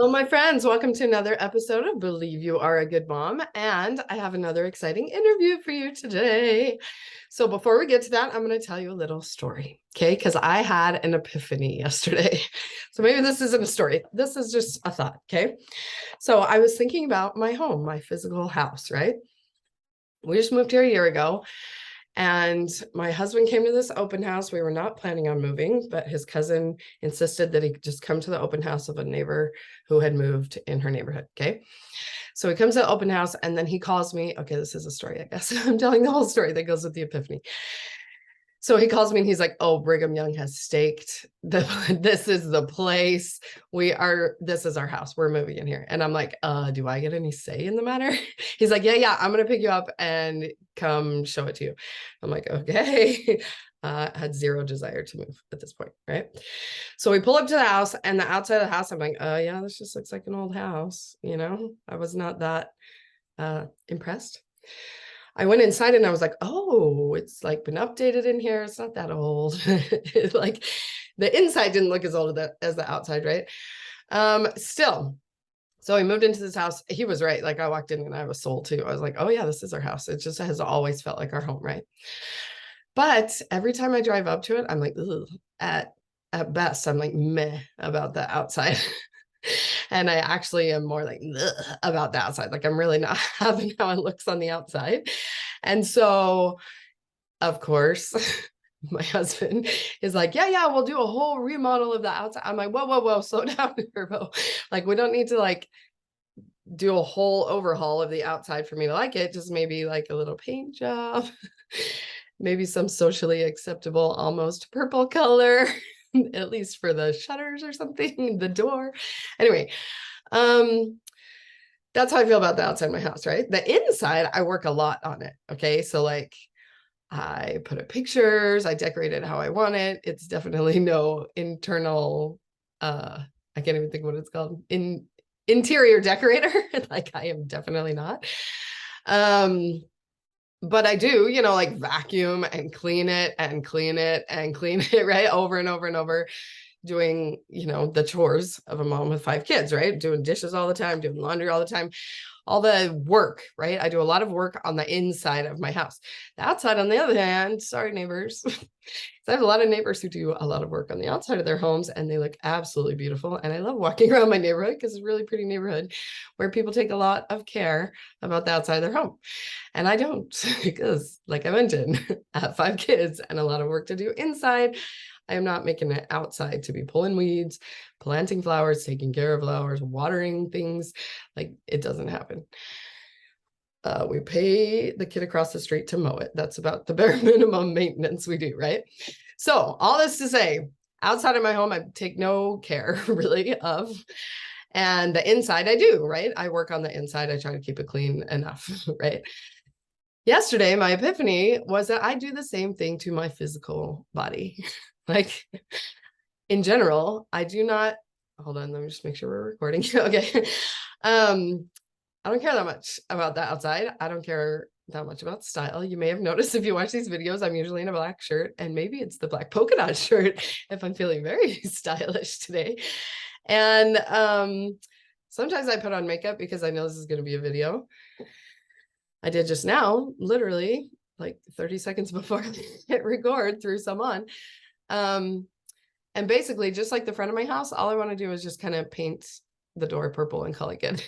Hello, my friends. Welcome to another episode of Believe You Are a Good Mom. And I have another exciting interview for you today. So, before we get to that, I'm going to tell you a little story, okay? Because I had an epiphany yesterday. So, maybe this isn't a story, this is just a thought, okay? So, I was thinking about my home, my physical house, right? We just moved here a year ago. And my husband came to this open house. We were not planning on moving, but his cousin insisted that he just come to the open house of a neighbor who had moved in her neighborhood. Okay. So he comes to the open house and then he calls me. Okay, this is a story, I guess. I'm telling the whole story that goes with the epiphany. So he calls me and he's like, "Oh, Brigham Young has staked. This is the place. This is our house. We're moving in here." And I'm like, do I get any say in the matter?" He's like, yeah, I'm going to pick you up and come show it to you. I'm like, okay. Had zero desire to move at this point, right? So we pull up to the house, and the outside of the house, I'm like, yeah, this just looks like an old house. I was not that impressed. I went inside and I was like, oh, it's like been updated in here. It's not that old. Like the inside didn't look as old as the outside, right? Still, so we moved into this house. He was right. Like I walked in and I was sold too. I was like, oh yeah, this is our house. It just has always felt like our home, right? But every time I drive up to it, I'm like, ugh. At best, I'm like meh about the outside. And I actually am more like about the outside. Like I'm really not having how it looks on the outside. And so, of course, my husband is like, yeah, we'll do a whole remodel of the outside. I'm like, whoa, slow down, Turbo. Like, we don't need to like do a whole overhaul of the outside for me to like it. Just maybe like a little paint job, maybe some socially acceptable, almost purple color. At least for the shutters or something, the door. Anyway, that's how I feel about the outside of my house, right? The inside, I work a lot on it. Okay. So like I put up pictures, I decorate it how I want it. It's definitely no internal, I can't even think what it's called. Interior decorator. Like I am definitely not. But I do, like vacuum and clean it and clean it and clean it, right? Over and over and over, doing, the chores of a mom with 5 kids, right? Doing dishes all the time, doing laundry all the time, all the work, right? I do a lot of work on the inside of my house. The outside, on the other hand, sorry, neighbors. I have a lot of neighbors who do a lot of work on the outside of their homes and they look absolutely beautiful. And I love walking around my neighborhood because it's a really pretty neighborhood where people take a lot of care about the outside of their home. And I don't, because like I mentioned, I have 5 kids and a lot of work to do inside. I am not making it outside to be pulling weeds, planting flowers, taking care of flowers, watering things. Like it doesn't happen. We pay the kid across the street to mow it. That's about the bare minimum maintenance we do, right? So all this to say, outside of my home, I take no care really of. And the inside I do, right? I work on the inside. I try to keep it clean enough, right? Yesterday, my epiphany was that I do the same thing to my physical body. Like in general, I do not, hold on, let me just make sure we're recording. Okay. I don't care that much about the outside. I don't care that much about style. You may have noticed if you watch these videos, I'm usually in a black shirt, and maybe it's the black polka dot shirt if I'm feeling very stylish today. And sometimes I put on makeup because I know this is going to be a video. I did just now, literally like 30 seconds before I hit record, threw some on. And basically, just like the front of my house, all I want to do is just kind of paint the door purple and call it good.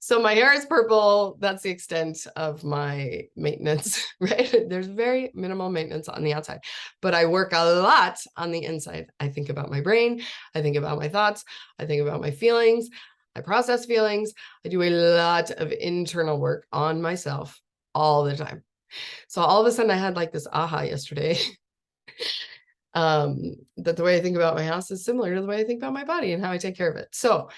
So my hair is purple. That's the extent of my maintenance, right? There's very minimal maintenance on the outside, but I work a lot on the inside. I think about my brain. I think about my thoughts. I think about my feelings. I process feelings. I do a lot of internal work on myself all the time. So all of a sudden I had like this aha yesterday that the way I think about my house is similar to the way I think about my body and how I take care of it. So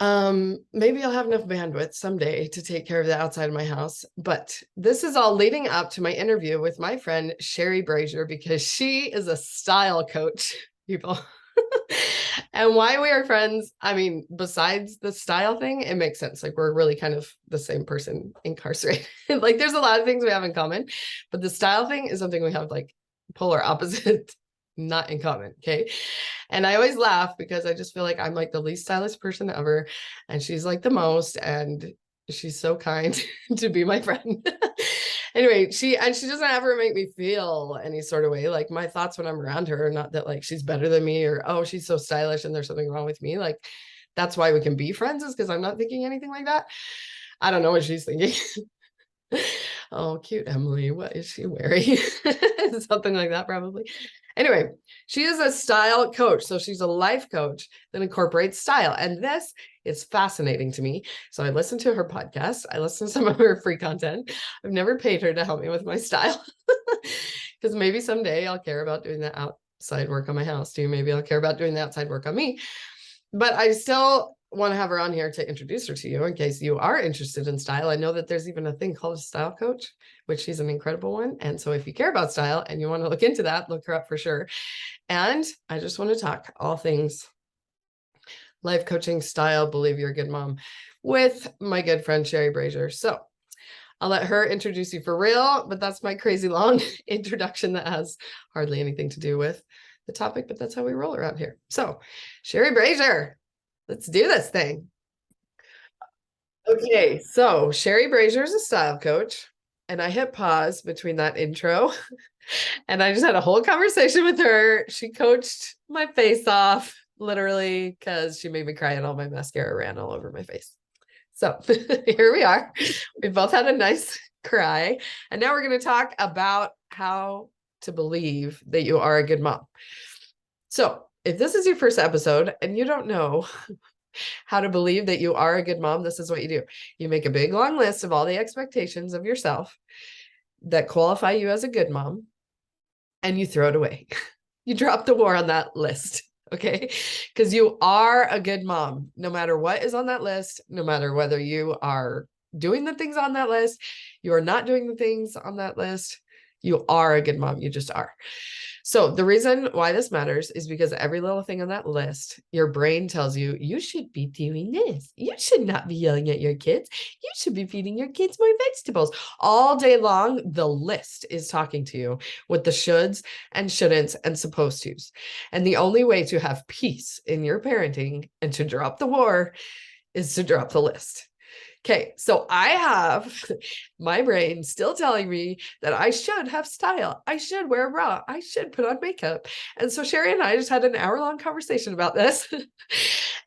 maybe I'll have enough bandwidth someday to take care of the outside of my house, but this is all leading up to my interview with my friend Sheri Brasier, because she is a style coach, people. And why we are friends, I mean, besides the style thing, it makes sense. Like we're really kind of the same person incarcerated. Like there's a lot of things we have in common, but the style thing is something we have like polar opposite not in common. Okay. And I always laugh because I just feel like I'm like the least stylish person ever. And she's like the most. And she's so kind to be my friend. Anyway, she doesn't ever make me feel any sort of way. Like my thoughts when I'm around her are not that like she's better than me or, oh, she's so stylish and there's something wrong with me. Like that's why we can be friends, is because I'm not thinking anything like that. I don't know what she's thinking. Oh, cute Emily. What is she wearing? Something like that, probably. Anyway, she is a style coach. So she's a life coach that incorporates style. And this is fascinating to me. So I listen to her podcast. I listen to some of her free content. I've never paid her to help me with my style because maybe someday I'll care about doing the outside work on my house too. Maybe I'll care about doing the outside work on me. But I still want to have her on here to introduce her to you in case you are interested in style. I know that there's even a thing called a style coach, which she's an incredible one. And so if you care about style and you want to look into that, look her up for sure. And I just want to talk all things life coaching, style, believe you're a good mom with my good friend, Sheri Brasier. So I'll let her introduce you for real, but that's my crazy long introduction that has hardly anything to do with the topic, but that's how we roll around here. So Sheri Brasier, let's do this thing. Okay, so Sheri Brasier is a style coach, and I hit pause between that intro, and I just had a whole conversation with her. She coached my face off, literally, because she made me cry and all my mascara ran all over my face. So here we are. We both had a nice cry, and now we're going to talk about how to believe that you are a good mom. So if this is your first episode and you don't know how to believe that you are a good mom, this is what you do. You make a big long list of all the expectations of yourself that qualify you as a good mom, and you throw it away. You drop the war on that list, okay? Because you are a good mom, no matter what is on that list, no matter whether you are doing the things on that list, you are not doing the things on that list, you are a good mom. You just are. So the reason why this matters is because every little thing on that list, your brain tells you, you should be doing this. You should not be yelling at your kids. You should be feeding your kids more vegetables. All day long, the list is talking to you with the shoulds and shouldn'ts and supposed tos. And the only way to have peace in your parenting and to drop the war is to drop the list. Okay, so I have my brain still telling me that I should have style. I should wear a bra. I should put on makeup. And so Sheri and I just had an hour-long conversation about this.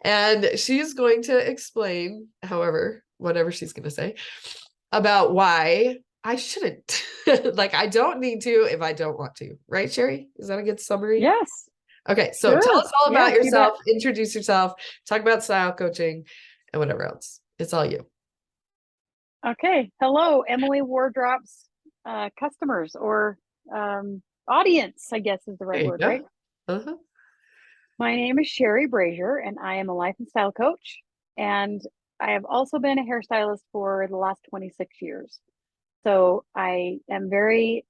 And she's going to explain, however, whatever she's going to say, about why I shouldn't. Like, I don't need to if I don't want to. Right, Sheri? Is that a good summary? Yes. Okay, so Sure. tell us all about Yes, yourself, introduce yourself, talk about style coaching, and whatever else. It's all you. Okay. Hello, Emily Wardrop's customers or audience, I guess is the right word, right? Uh-huh. My name is Sheri Brasier, and I am a life and style coach. And I have also been a hairstylist for the last 26 years. So I am very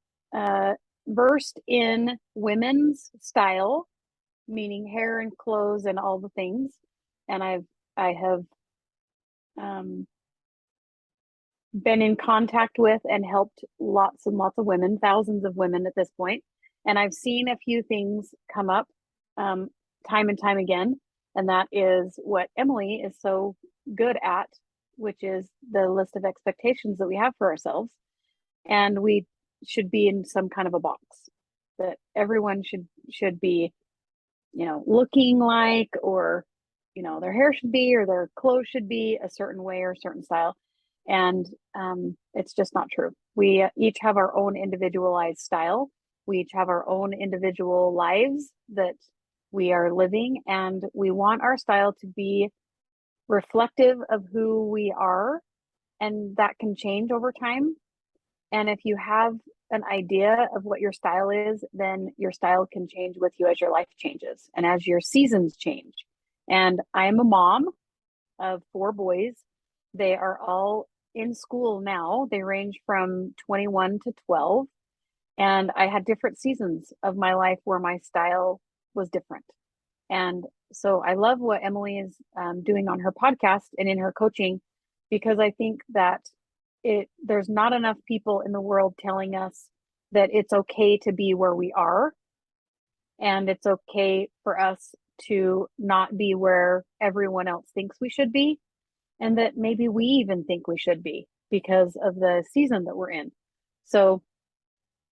versed in women's style, meaning hair and clothes and all the things. And I have been in contact with and helped lots and lots of women, thousands of women at this point. And I've seen a few things come up time and time again. And that is what Emily is so good at, which is the list of expectations that we have for ourselves. And we should be in some kind of a box that everyone should be, looking like, or, their hair should be, or their clothes should be a certain way or a certain style. And it's just not true. We each have our own individualized style. We each have our own individual lives that we are living, and we want our style to be reflective of who we are, and that can change over time. And if you have an idea of what your style is, then your style can change with you as your life changes and as your seasons change. And I am a mom of 4 boys. They are all in school now. They range from 21 to 12. And I had different seasons of my life where my style was different. And so I love what Emily is doing on her podcast and in her coaching, because I think that there's not enough people in the world telling us that it's okay to be where we are. And it's okay for us to not be where everyone else thinks we should be, and that maybe we even think we should be because of the season that we're in. So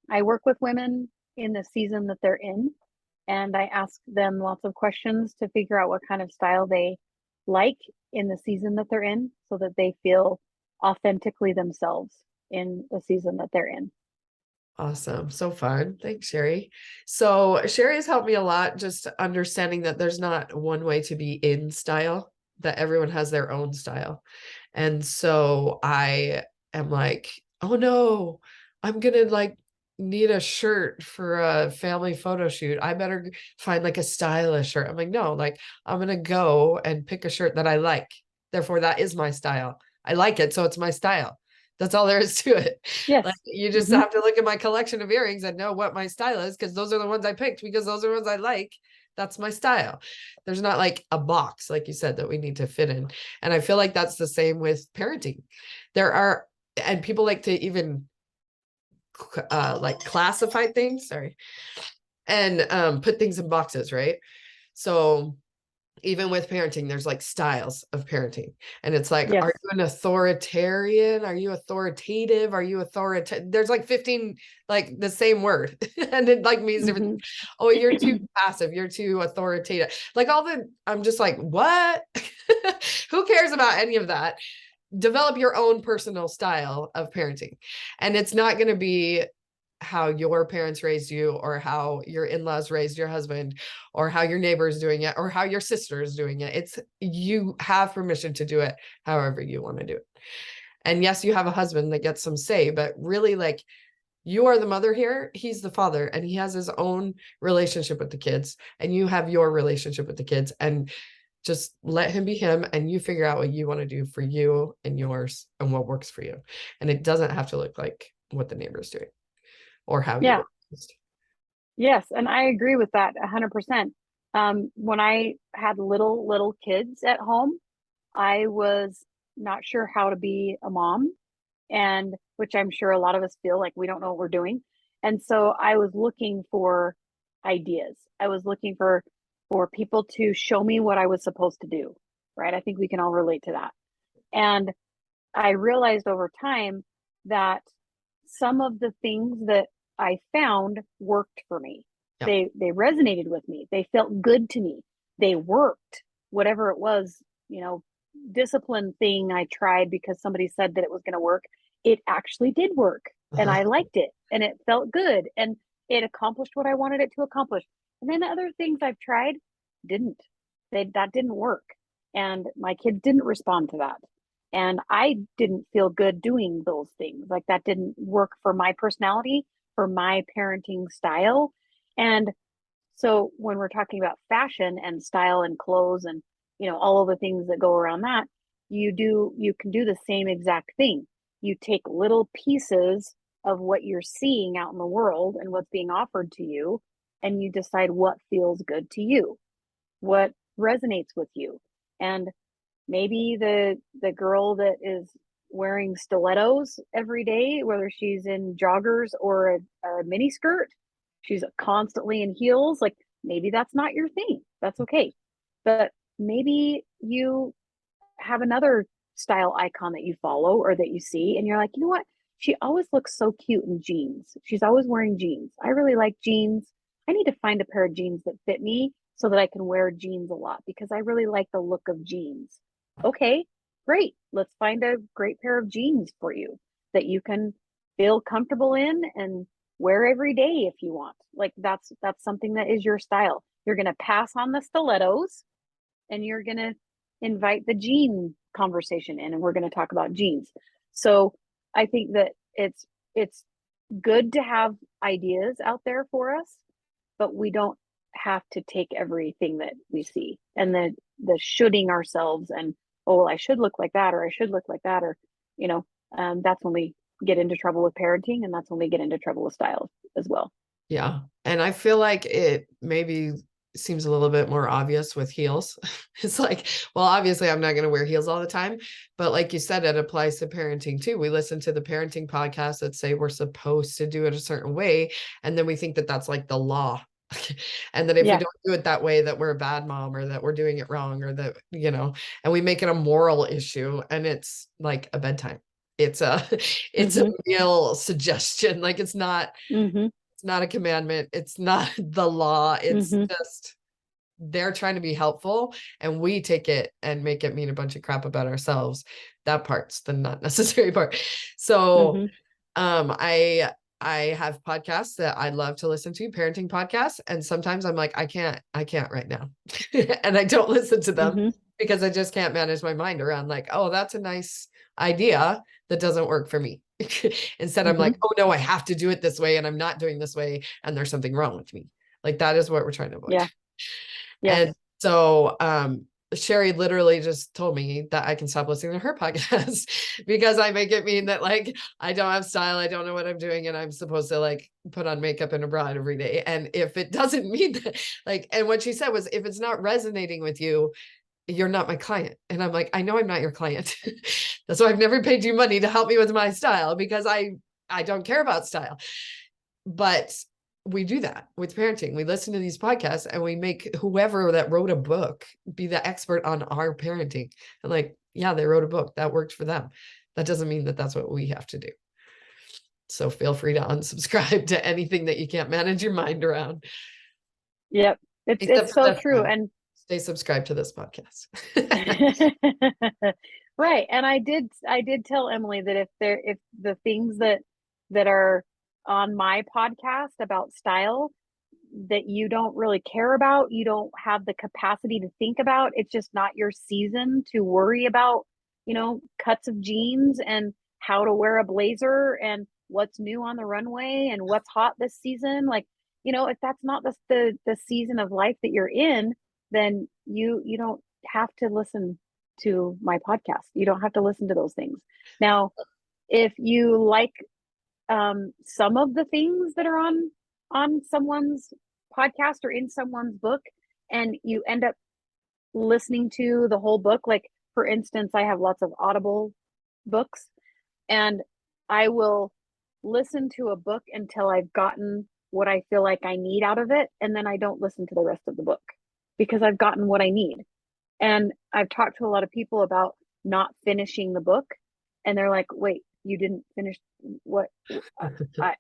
I work with women in the season that they're in, and I ask them lots of questions to figure out what kind of style they like in the season that they're in so that they feel authentically themselves in the season that they're in. Awesome. So fun. Thanks, Sheri. So Sheri has helped me a lot, just understanding that there's not one way to be in style, that everyone has their own style. And so I am like, oh no, I'm gonna like need a shirt for a family photo shoot. I better find like a stylish shirt. I'm like, no, like I'm gonna go and pick a shirt that I like. Therefore, that is my style. I like it, so it's my style. That's all there is to it. Yes. Like you just Mm-hmm. have to look at my collection of earrings and know what my style is, because those are the ones I picked, because those are the ones I like. That's my style. There's not like a box, like you said, that we need to fit in. And I feel like that's the same with parenting. There are, and people like to even like classify things, sorry, and put things in boxes, right? So even with parenting, there's like styles of parenting. And it's like, Yes. are you an authoritarian? Are you authoritative? Are you authoritative? There's like 15, like the same word. And it like means different. Mm-hmm. Oh, you're too passive. You're too authoritative. Like all the, I'm just like, what? Who cares about any of that? Develop your own personal style of parenting. And it's not going to be how your parents raised you, or how your in-laws raised your husband, or how your neighbor is doing it, or how your sister is doing it. It's, you have permission to do it however you want to do it. And yes, you have a husband that gets some say, but really, like, you are the mother here, he's the father, and he has his own relationship with the kids, and you have your relationship with the kids, and just let him be him, and you figure out what you want to do for you and yours and what works for you. And it doesn't have to look like what the neighbor's doing or how you Yeah. were raised. Yes, and I agree with that 100%. When I had little kids at home, I was not sure how to be a mom, and which I'm sure a lot of us feel like we don't know what we're doing. And so I was looking for ideas. I was looking for people to show me what I was supposed to do, right? I think we can all relate to that. And I realized over time that some of the things that I found worked for me. Yeah. They resonated with me. They felt good to me. They worked. Whatever it was, you know, discipline thing I tried because somebody said that it was going to work, it actually did work, and Uh-huh. I liked it, and it felt good, and it accomplished what I wanted it to accomplish. And then other things I've tried didn't. That didn't work, and my kids didn't respond to that, and I didn't feel good doing those things. Like that didn't work for my personality, for my parenting style. And so when we're talking about fashion and style and clothes and, you know, all of the things that go around that, you can do the same exact thing. You take little pieces of what you're seeing out in the world and what's being offered to you, and you decide what feels good to you, what resonates with you. And maybe the girl that is wearing stilettos every day, whether she's in joggers or a mini skirt, she's constantly in heels, like maybe that's not your thing. That's okay. But maybe you have another style icon that you follow or that you see, and you're like, you know what, she always looks so cute in jeans, she's always wearing jeans, I really like jeans, I need to find a pair of jeans that fit me so that I can wear jeans a lot because I really like the look of jeans. Okay, great, let's find a great pair of jeans for you that you can feel comfortable in and wear every day if you want. Like that's something that is your style. You're going to pass on the stilettos, and you're going to invite the jean conversation in, and we're going to talk about jeans. So I think that it's good to have ideas out there for us, but we don't have to take everything that we see, and the shoulding ourselves and, oh well, I should look like that, or I should look like that, or you know, that's when we get into trouble with parenting, and that's when we get into trouble with style as well. Yeah. And I feel like it maybe seems a little bit more obvious with heels. It's like, well, obviously I'm not going to wear heels all the time, but like you said, it applies to parenting too. We listen to the parenting podcasts that say we're supposed to do it a certain way, and then we think that that's like the law And that if we Yeah. don't do it that way, that we're a bad mom, or that we're doing it wrong, or that, and we make it a moral issue, and it's like a bedtime. It's a it's a Mm-hmm. meal suggestion. Like Mm-hmm. it's not a commandment. It's not the law. It's Mm-hmm. just they're trying to be helpful, and we take it and make it mean a bunch of crap about ourselves. That part's the not necessary part. So Mm-hmm. I have podcasts that I love to listen to, parenting podcasts, and sometimes I'm like, I can't right now. And I don't listen to them Mm-hmm. because I just can't manage my mind around like, oh, that's a nice idea that doesn't work for me. Instead, I'm Mm-hmm. like, oh no, I have to do it this way, and I'm not doing this way, and there's something wrong with me. Like that is what we're trying to avoid. Yeah. Yes. And so Sheri literally just told me that I can stop listening to her podcast because I make it mean that like I don't have style, I don't know what I'm doing, and I'm supposed to like put on makeup and a bra every day. And if it doesn't mean that, like, and what she said was, if it's not resonating with you, you're not my client. And I'm like, I know I'm not your client. That's why I've never paid you money to help me with my style, because I don't care about style. But we do that with parenting. We listen to these podcasts and we make whoever that wrote a book be the expert on our parenting. And like, yeah, they wrote a book that worked for them. That doesn't mean that that's what we have to do. So feel free to unsubscribe to anything that you can't manage your mind around. Yep. Except It's for so this true. one. And Stay subscribed to this podcast. right. And I did tell Emily that if the things that are on my podcast about style that you don't really care about, you don't have the capacity to think about, it's just not your season to worry about, cuts of jeans and how to wear a blazer and what's new on the runway and what's hot this season. Like, if that's not the season of life that you're in, then you don't have to listen to my podcast. You don't have to listen to those things. Now, if you like some of the things that are on someone's podcast or in someone's book, and you end up listening to the whole book, like for instance, I have lots of Audible books, and I will listen to a book until I've gotten what I feel like I need out of it, and then I don't listen to the rest of the book because I've gotten what I need. And I've talked to a lot of people about not finishing the book, and they're like, "Wait, you didn't finish what? I,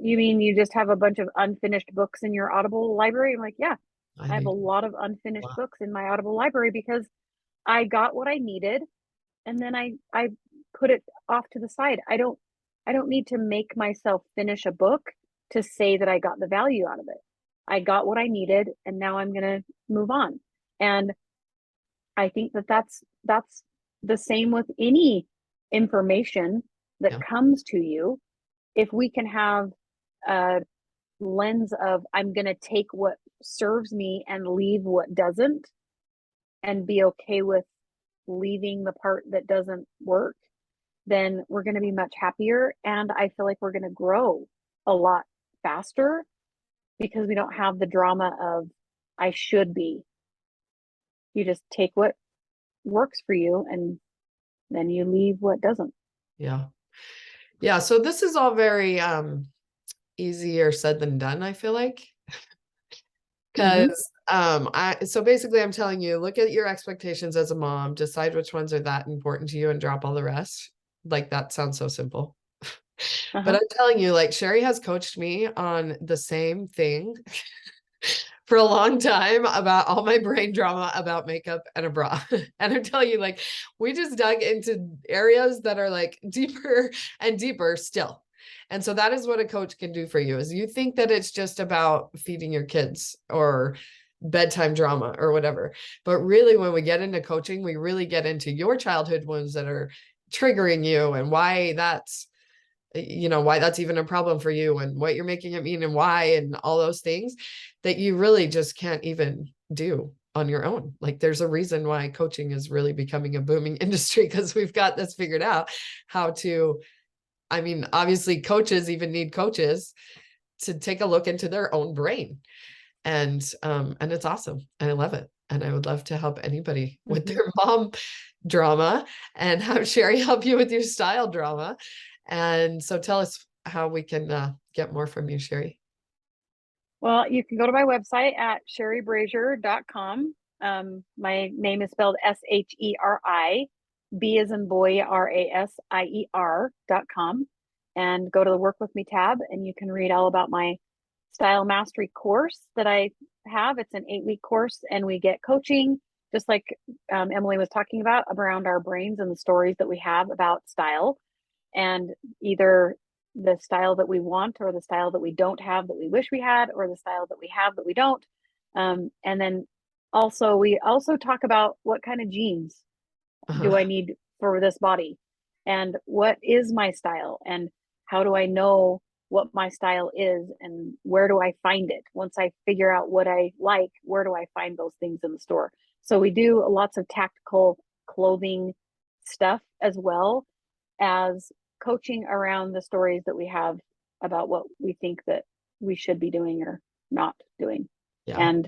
you mean you just have a bunch of unfinished books in your Audible library?" I'm like, "Yeah, I I have do. a lot of unfinished Wow. books in my Audible library because I got what I needed, and then I put it off to the side. I don't need to make myself finish a book to say that I got the value out of it. I got what I needed, and now I'm going to move on." And I think that's the same with any information that Yeah. comes to you. If we can have a lens of, I'm going to take what serves me and leave what doesn't, and be okay with leaving the part that doesn't work, then we're going to be much happier. And I feel like we're going to grow a lot faster because we don't have the drama of, I should be. You just take what works for you, and then you leave what doesn't. Yeah. Yeah. So this is all very easier said than done, I feel like. Mm-hmm. Because so basically I'm telling you, look at your expectations as a mom, decide which ones are that important to you, and drop all the rest. Like that sounds so simple. But Uh-huh. I'm telling you, like Sheri has coached me on the same thing for a long time about all my brain drama about makeup and a bra. And I'm telling you, like, we just dug into areas that are like deeper and deeper still. And so that is what a coach can do for you, is you think that it's just about feeding your kids or bedtime drama or whatever. But really, when we get into coaching, we really get into your childhood wounds that are triggering you, and why that's why that's even a problem for you, and what you're making it mean, and why, and all those things that you really just can't even do on your own. Like there's a reason why coaching is really becoming a booming industry, because we've got this figured out how to, I mean, obviously coaches even need coaches to take a look into their own brain. And it's awesome. And I love it. And I would love to help anybody with Mm-hmm. their mom drama, and have Sheri help you with your style drama. And so tell us how we can get more from you, Sheri. Well, you can go to my website at sheribrasier.com. My name is spelled Sheri, B as in boy, Rasier.com, and go to the Work With Me tab, and you can read all about my style mastery course that I have. It's an 8-week course, and we get coaching, just like Emily was talking about, around our brains and the stories that we have about style, and either the style that we want or the style that we don't have that we wish we had, or the style that we have that we don't. And then also, we also talk about what kind of genes do I need for this body, and what is my style, and how do I know what my style is, and where do I find it? Once I figure out what I like, where do I find those things in the store? So we do lots of tactical clothing stuff, as well as coaching around the stories that we have about what we think that we should be doing or not doing. Yeah. And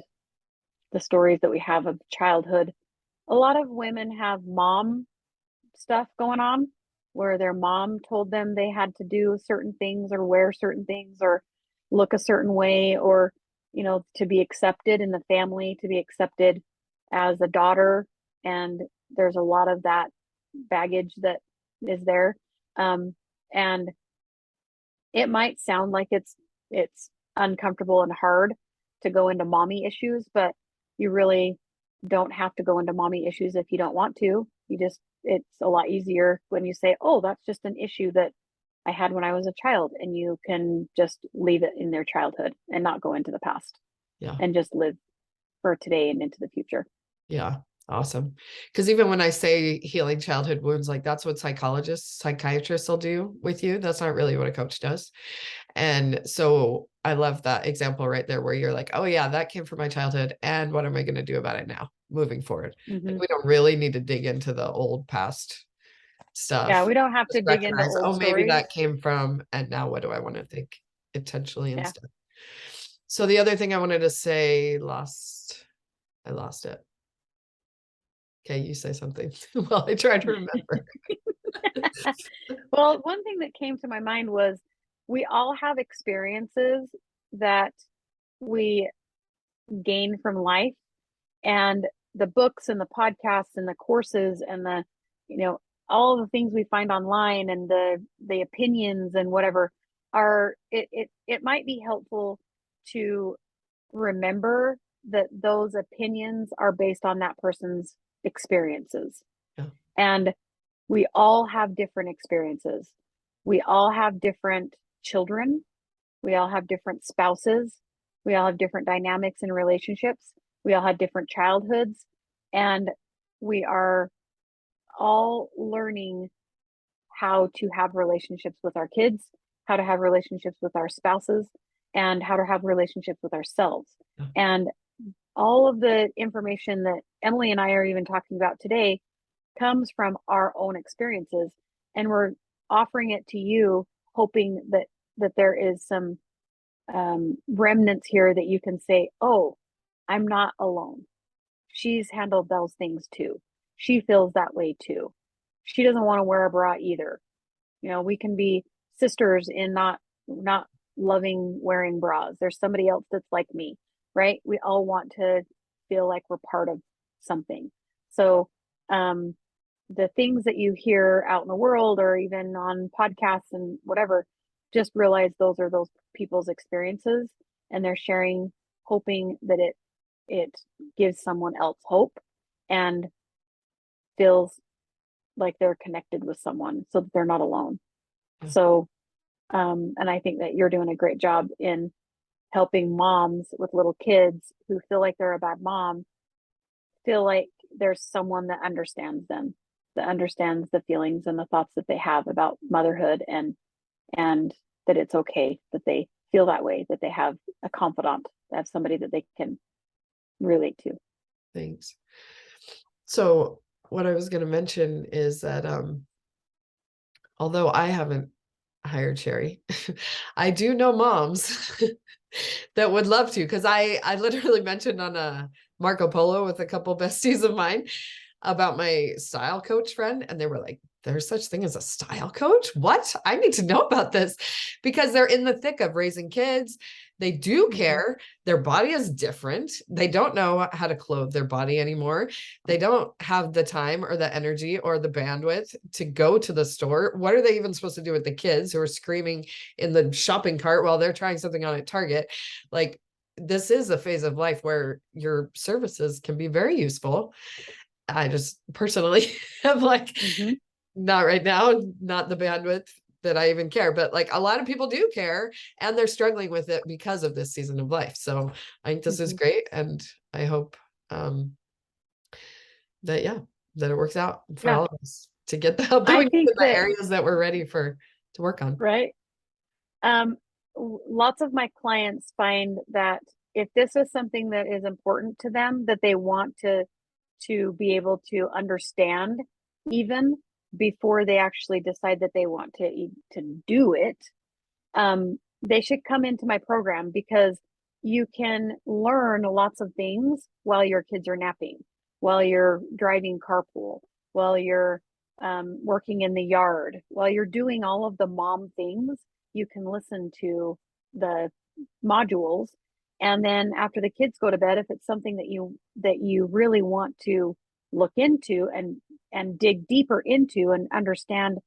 the stories that we have of childhood. A lot of women have mom stuff going on, where their mom told them they had to do certain things or wear certain things or look a certain way, or, to be accepted in the family, to be accepted as a daughter. And there's a lot of that baggage that is there. And it might sound like it's uncomfortable and hard to go into mommy issues, but you really don't have to go into mommy issues if you don't want to. It's a lot easier when you say, oh, that's just an issue that I had when I was a child, and you can just leave it in their childhood and not go into the past. Yeah. And just live for today and into the future. Yeah. Awesome. Because even when I say healing childhood wounds, like that's what psychiatrists will do with you. That's not really what a coach does. And so I love that example right there, where you're like, oh yeah, that came from my childhood. And what am I going to do about it now moving forward? Like, we don't really need to dig into the old past stuff. Yeah, we don't have to Just dig into recognize, old oh, maybe stories. that came from, and now what do I want to think intentionally instead? So the other thing I wanted to say, I lost it. Okay, you say something while I try to remember. Well, one thing that came to my mind was, we all have experiences that we gain from life, and the books and the podcasts and the courses and the, all the things we find online, and the opinions and whatever, it might be helpful to remember that those opinions are based on that person's experiences. Yeah. And we all have different experiences. We all have different children. We all have different spouses. We all have different dynamics in relationships. We all have different childhoods. And we are all learning how to have relationships with our kids, how to have relationships with our spouses, and how to have relationships with ourselves. Yeah. And all of the information that Emily and I are even talking about today comes from our own experiences, and we're offering it to you, hoping that there is some remnants here that you can say, oh, I'm not alone. She's handled those things too. She feels that way too. She doesn't want to wear a bra either. We can be sisters in not loving wearing bras. There's somebody else that's like me, right? We all want to feel like we're part of something. So the things that you hear out in the world, or even on podcasts and whatever, just realize those are those people's experiences, and they're sharing, hoping that it gives someone else hope and feels like they're connected with someone, so that they're not alone. Mm-hmm. So and I think that you're doing a great job in helping moms with little kids who feel like they're a bad mom feel like there's someone that understands them, that understands the feelings and the thoughts that they have about motherhood, and that it's okay that they feel that way, that they have a confidant, they have somebody that they can relate to. Thanks. So what I was going to mention is that although I haven't hired Sheri, I do know moms that would love to, because I literally mentioned on a Marco Polo with a couple besties of mine about my style coach friend, and they were like, there's such thing as a style coach? What? I need to know about this, because they're in the thick of raising kids. They do care. Their body is different. They don't know how to clothe their body anymore. They don't have the time or the energy or the bandwidth to go to the store. What are they even supposed to do with the kids who are screaming in the shopping cart while they're trying something on at Target? Like, this is a phase of life where your services can be very useful. I just personally am like, not right now, not the bandwidth that I even care, but like a lot of people do care and they're struggling with it because of this season of life. So I think this is great. And I hope that, yeah, that it works out for all of us to get the help that we I need think in the that, areas that we're ready to work on. right. Lots of my clients find that if this is something that is important to them, that they want to be able to understand even before they actually decide that they want to do it, they should come into my program, because you can learn lots of things while your kids are napping, while you're driving carpool, while you're working in the yard, while you're doing all of the mom things. You can listen to the modules, and then after the kids go to bed, if it's something that you really want to look into and dig deeper into and understand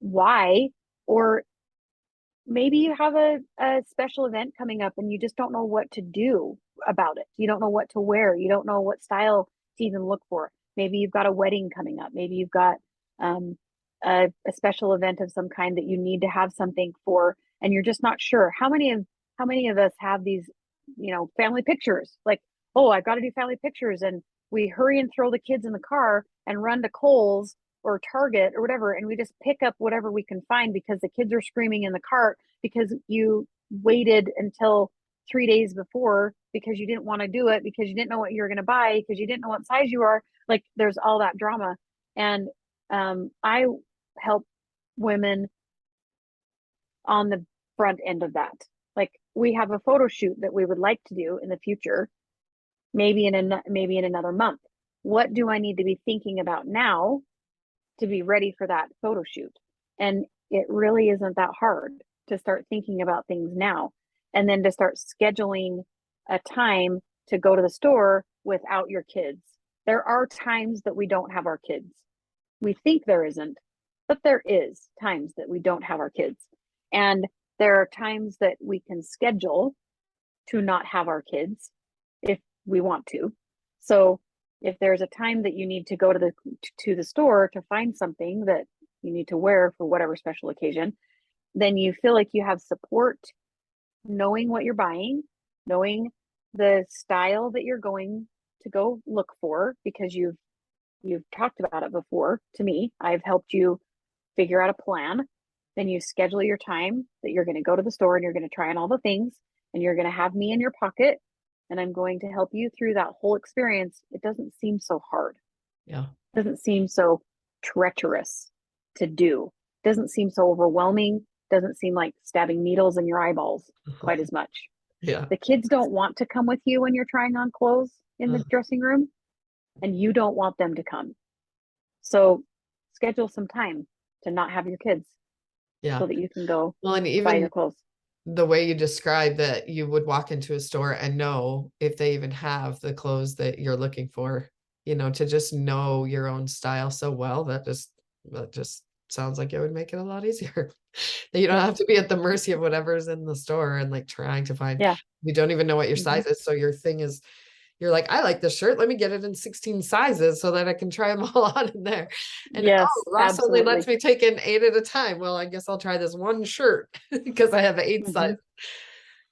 why, or maybe you have a special event coming up and you just don't know what to do about it. You don't know what to wear. You don't know what style to even look for. Maybe you've got a wedding coming up. Maybe you've got a special event of some kind that you need to have something for, and you're just not sure. How many of us have these, family pictures? Like, oh, I've got to do family pictures, and we hurry and throw the kids in the car and run to Kohl's or Target or whatever, and we just pick up whatever we can find because the kids are screaming in the cart because you waited until 3 days before because you didn't want to do it, because you didn't know what you were going to buy, because you didn't know what size you are. Like, there's all that drama. And I help women on the front end of that. Like, we have a photo shoot that we would like to do in the future, maybe in another month. What do I need to be thinking about now to be ready for that photo shoot? And it really isn't that hard to start thinking about things now, and then to start scheduling a time to go to the store without your kids. There are times that we don't have our kids. We think there isn't, but there is times that we don't have our kids. And there are times that we can schedule to not have our kids if we want to. So if there's a time that you need to go to the store to find something that you need to wear for whatever special occasion, then you feel like you have support, knowing what you're buying, knowing the style that you're going to go look for, because you've talked about it before to me. I've helped you figure out a plan. Then you schedule your time that you're going to go to the store and you're going to try on all the things, and you're going to have me in your pocket, and I'm going to help you through that whole experience. It doesn't seem so hard. Yeah. It doesn't seem so treacherous to do. It doesn't seem so overwhelming. It doesn't seem like stabbing needles in your eyeballs quite as much. Yeah. The kids don't want to come with you when you're trying on clothes in the dressing room, and you don't want them to come. So schedule some time to not have your kids, so that you can go and buy even your clothes. the way you described that you would walk into a store and know if they even have the clothes that you're looking for, to just know your own style so well, that just sounds like it would make it a lot easier. That you don't have to be at the mercy of whatever's in the store and like trying to find, you don't even know what your size is. So your thing is, you're like, I like this shirt. Let me get it in 16 sizes so that I can try them all on in there. And Ross only lets me take in 8 at a time. Well, I guess I'll try this one shirt because I have 8 sizes.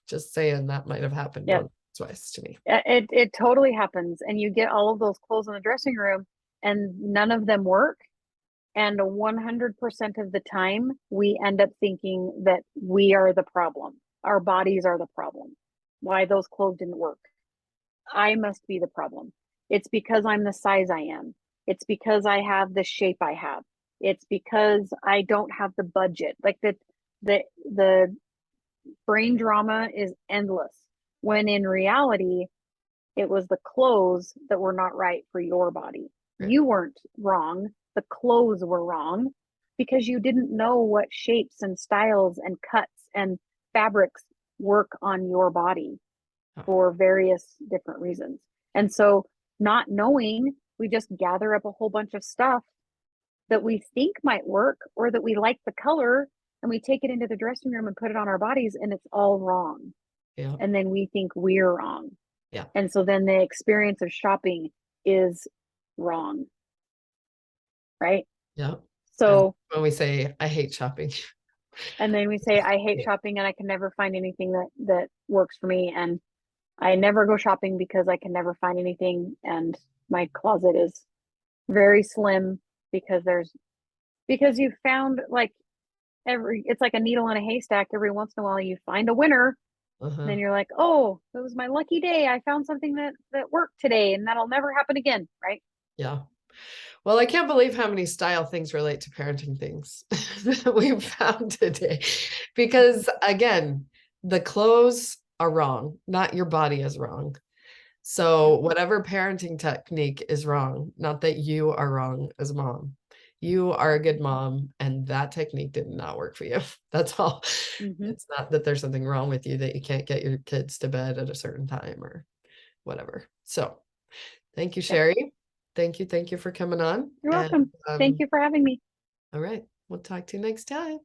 Just saying, that might have happened once, twice to me. It totally happens. And you get all of those clothes in the dressing room and none of them work. And 100% of the time, we end up thinking that we are the problem. Our bodies are the problem. Why those clothes didn't work. I must be the problem. It's because I'm the size I am. It's because I have the shape I have. It's because I don't have the budget. Like the brain drama is endless, when in reality, it was the clothes that were not right for your body. Right. You weren't wrong. The clothes were wrong because you didn't know what shapes and styles and cuts and fabrics work on your body Oh, for various different reasons. And so, not knowing, we just gather up a whole bunch of stuff that we think might work or that we like the color, and we take it into the dressing room and put it on our bodies, and it's all wrong. yeah. And then we think we're wrong. Yeah. And so then the experience of shopping is wrong. Right. Yeah. And So, when we say, I hate shopping. and then we say, I hate Yeah. shopping and I can never find anything that works for me. And I never go shopping because I can never find anything. And my closet is very slim because you found like it's like a needle in a haystack. Every once in a while you find a winner. And Uh-huh. then you're like, oh, it was my lucky day. I found something that worked today and that'll never happen again. Right. Yeah. Well, I can't believe how many style things relate to parenting things that we've found today. Because again, the clothes are wrong, not your body is wrong. So whatever parenting technique is wrong, not that you are wrong as a mom. You are a good mom, and that technique did not work for you. That's all. Mm-hmm. It's not that there's something wrong with you that you can't get your kids to bed at a certain time or whatever. So thank you, Yep. Sheri. Thank you for coming on. You're And welcome. Thank you for having me. all right, we'll talk to you next time.